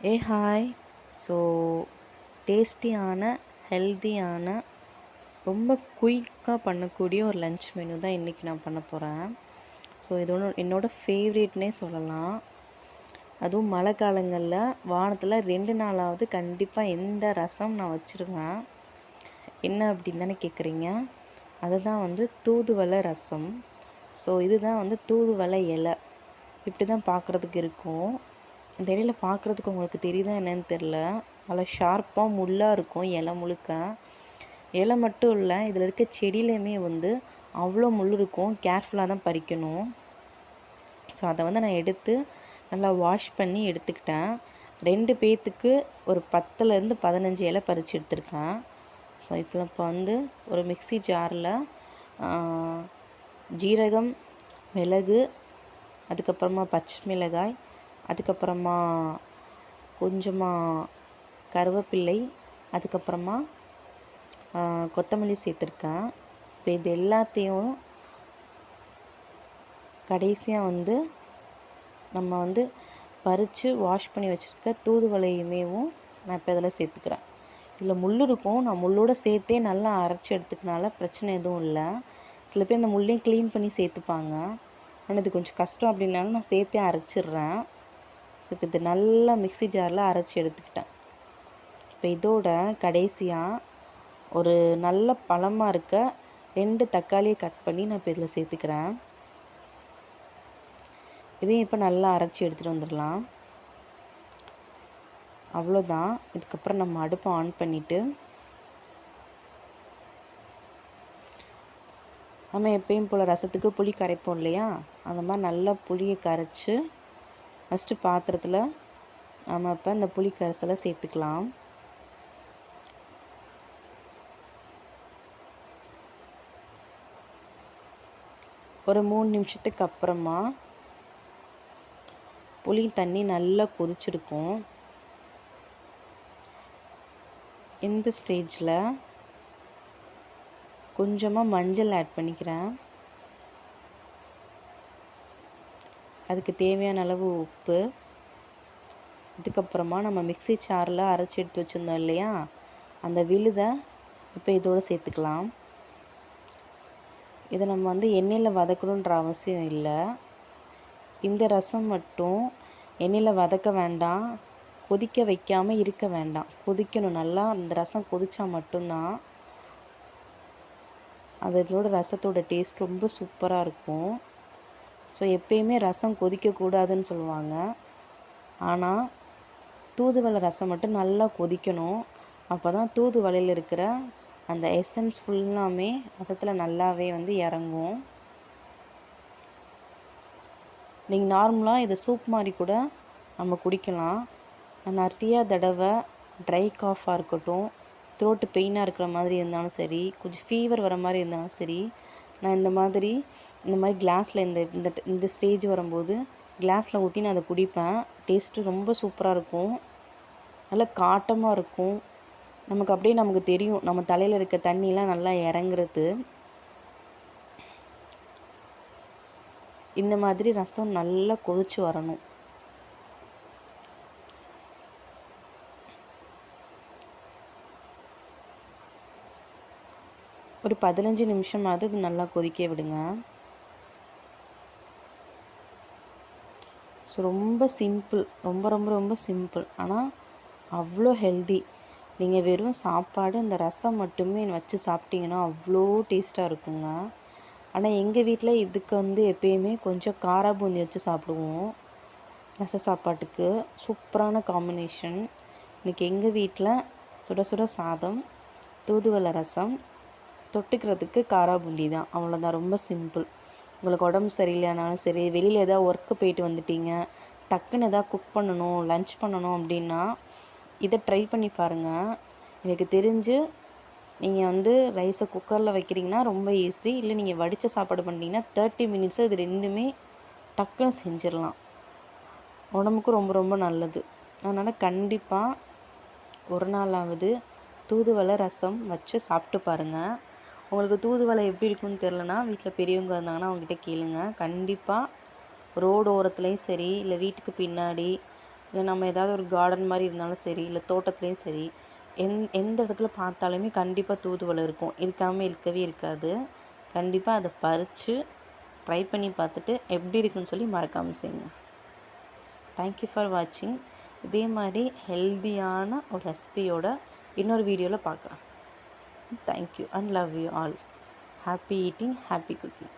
Hi. So டேஸ்டியான, ஹெல்த்தியான, ரொம்ப குயிக்காக பண்ணக்கூடிய ஒரு லன்ச் மெனு தான் இன்றைக்கி நான் பண்ண போகிறேன். ஸோ இது என்னோடய ஃபேவரேட்னே சொல்லலாம். அதுவும் மழை காலங்களில் வாரத்தில் 2 நாளாவது கண்டிப்பாக இந்த ரசம் நான் வச்சுருவேன். என்ன அப்படின்னு தானே கேட்குறீங்க? அதுதான் தூதுவளை ரசம். ஸோ இதுதான் தூதுவளை இலை. இப்படி தான் பார்க்குறதுக்கு இருக்கும். இந்த இலையில பார்க்குறதுக்கு உங்களுக்கு தெரியுதா என்னன்னு தெரில. நல்லா ஷார்ப்பாக முள்ளாக இருக்கும் இலை முழுக்க. இலை மட்டும் இல்லை, இதில் இருக்க செடியிலையுமே அவ்வளோ முள் இருக்கும். கேர்ஃபுல்லாக தான் பறிக்கணும். ஸோ அதை நான் எடுத்து நல்லா வாஷ் பண்ணி எடுத்துக்கிட்டேன். 2 பேர்த்துக்கு ஒரு 10லேருந்து 15 இலை பறித்து எடுத்திருக்கேன். ஸோ இப்போ ஒரு மிக்ஸி ஜாரில் ஜீரகம், மிளகு, அதுக்கப்புறமா பச்சை மிளகாய், அதுக்கப்புறமா கொஞ்சமாக கருவேப்பிலை, அதுக்கப்புறமா கொத்தமல்லி சேர்த்துருக்கேன். இப்போ இது எல்லாத்தையும் கடைசியாக நம்ம பறித்து வாஷ் பண்ணி வச்சுருக்க தூதுவளையுமேவும் நான் இப்போ இதில் சேர்த்துக்கிறேன். இதில் முள் இருக்கும். நான் முள்ளோடு சேர்த்தே நல்லா அரைச்சி எடுத்துக்கனால பிரச்சனை எதுவும் இல்லை. சில பேர் இந்த முள்ளையும் க்ளீன் பண்ணி சேர்த்துப்பாங்க. ஆனால் இது கொஞ்சம் கஷ்டம் அப்படின்னாலும் நான் சேர்த்தே அரைச்சிட்றேன். ஸோ இப்போ இது நல்லா மிக்ஸி ஜாரில் அரைச்சி எடுத்துக்கிட்டேன். இப்போ இதோட கடைசியாக ஒரு நல்ல பழமாக இருக்க 2 தக்காளியை கட் பண்ணி நான் இப்போ இதில் சேர்த்துக்கிறேன். இதையும் இப்போ நல்லா அரைச்சி எடுத்துகிட்டு வந்துடலாம். அவ்வளோதான். இதுக்கப்புறம் நம்ம அடுப்பை ஆன் பண்ணிவிட்டு நம்ம எப்பயும் போல் ரசத்துக்கு புளி கரைப்போம் இல்லையா, அந்த மாதிரி நல்லா புளியை கரைச்சி ஃபஸ்ட்டு பாத்திரத்தில் நம்ம இப்போ இந்த புளி கரைசலை சேர்த்துக்கலாம். ஒரு 3 நிமிஷத்துக்கு அப்புறமா புளி தண்ணி நல்லா கொதிச்சிருக்கும். இந்த ஸ்டேஜில் கொஞ்சமாக மஞ்சள் ஆட் பண்ணிக்கிறேன். அதுக்கு தேவையான அளவு உப்பு. இதுக்கப்புறமா நம்ம மிக்ஸி ஜாரில் அரைச்சி எடுத்து வச்சுருந்தோம் இல்லையா, அந்த விழுதை இப்போ இதோடு சேர்த்துக்கலாம். இதை நம்ம எண்ணெயில் வதக்கணுன்ற அவசியம் இல்லை. இந்த ரசம் மட்டும் எண்ணெயில் வதக்க வேண்டாம், கொதிக்க வைக்காமல் இருக்க வேண்டாம். கொதிக்கணும். நல்லா இந்த ரசம் கொதித்தா மட்டும்தான் அதோட ரசத்தோட டேஸ்ட் ரொம்ப சூப்பராக இருக்கும். ஸோ எப்பயுமே ரசம் கொதிக்கக்கூடாதுன்னு சொல்லுவாங்க. ஆனால் தூதுவளை ரசம் மட்டும் நல்லா கொதிக்கணும். அப்போ தான் தூதுவளையில் இருக்கிற அந்த எசன்ஸ் ஃபுல்லாமே ரசத்தில் நல்லாவே இறங்கும். நீங்கள் நார்மலாக இதை சூப் மாதிரி கூட நம்ம குடிக்கலாம். நான் நிறையா தடவை ட்ரை காஃபாக இருக்கட்டும், த்ரோட்டு பெயினாக இருக்கிற மாதிரி இருந்தாலும் சரி, கொஞ்சம் ஃபீவர் வர மாதிரி இருந்தாலும் சரி, நான் இந்த மாதிரி கிளாஸில் இந்த ஸ்டேஜ் வரும்போது கிளாஸில் ஊற்றி நான் அதை குடிப்பேன். டேஸ்ட்டு ரொம்ப சூப்பராக இருக்கும். நல்லா காட்டமாக இருக்கும். நமக்கு தெரியும் நம்ம தலையில் இருக்க தண்ணிலாம் நல்லா இறங்குறது. இந்த மாதிரி ரசம் நல்லா கொதிச்சு வரணும். ஒரு 15 நிமிஷமாவது இது நல்லா கொதிக்க விடுங்க. ஸோ ரொம்ப சிம்பிள், ரொம்ப ரொம்ப ரொம்ப சிம்பிள், ஆனால் அவ்வளோ ஹெல்தி. நீங்கள் வெறும் சாப்பாடு இந்த ரசம் மட்டுமே வச்சு சாப்பிட்டிங்கன்னா அவ்வளோ டேஸ்ட்டாக இருக்குங்க. ஆனால் எங்கள் வீட்டில் இதுக்கு எப்பயுமே கொஞ்சம் காரா பூந்தி வச்சு சாப்பிடுவோம். ரச சாப்பாட்டுக்கு சூப்பரான காம்பினேஷன். இன்றைக்கி எங்கள் வீட்டில் சுட சுட சாதம், தூதுவளை ரசம், தொட்டுக்கிறதுக்கு காரா பூந்தி தான். அவ்வளோதான். ரொம்ப சிம்பிள். உங்களுக்கு உடம்பு சரியில்லைனாலும் சரி, வெளியில் எதாவது ஒர்க்கு போயிட்டு வந்துட்டீங்க, டக்குன்னு எதாவது குக் பண்ணணும், லன்ச் பண்ணணும் அப்படின்னா இதை ட்ரை பண்ணி பாருங்கள். எனக்கு தெரிஞ்சு நீங்கள் ரைஸை குக்கரில் வைக்கிறீங்கன்னா ரொம்ப ஈஸி. இல்லை நீங்கள் வடித்த சாப்பாடு பண்ணிட்டீங்கன்னா 30 மினிட்ஸில் இது ரெண்டுமே டக்குன்னு செஞ்சிடலாம். உடம்புக்கு ரொம்ப ரொம்ப நல்லது. அதனால் கண்டிப்பாக ஒரு நாளாவது தூதுவளை ரசம் வச்சு சாப்பிட்டு பாருங்கள். உங்களுக்கு தூதுவளை எப்படி இருக்குன்னு தெரிலனா வீட்டில் பெரியவங்க இருந்தாங்கன்னா அவங்ககிட்ட கேளுங்க. கண்டிப்பாக ரோடு ஓரத்துலேயும் சரி, இல்லை வீட்டுக்கு பின்னாடி இல்லை நம்ம ஏதாவது ஒரு கார்டன் மாதிரி இருந்தாலும் சரி, இல்லை தோட்டத்துலேயும் சரி, எந்த இடத்துல பார்த்தாலுமே கண்டிப்பாக தூதுவளை இருக்கும். இருக்காமல் இருக்கவே இருக்காது. கண்டிப்பாக அதை பறித்து ட்ரை பண்ணி பார்த்துட்டு எப்படி இருக்குன்னு சொல்லி மறக்காமல் செய்யுங்க. தேங்க்யூ ஃபார் வாட்சிங். இதே மாதிரி ஹெல்தியான ஒரு ரெசிபியோட இன்னொரு வீடியோவில் பார்க்குறேன். Thank you and love you all. Happy eating, happy cooking.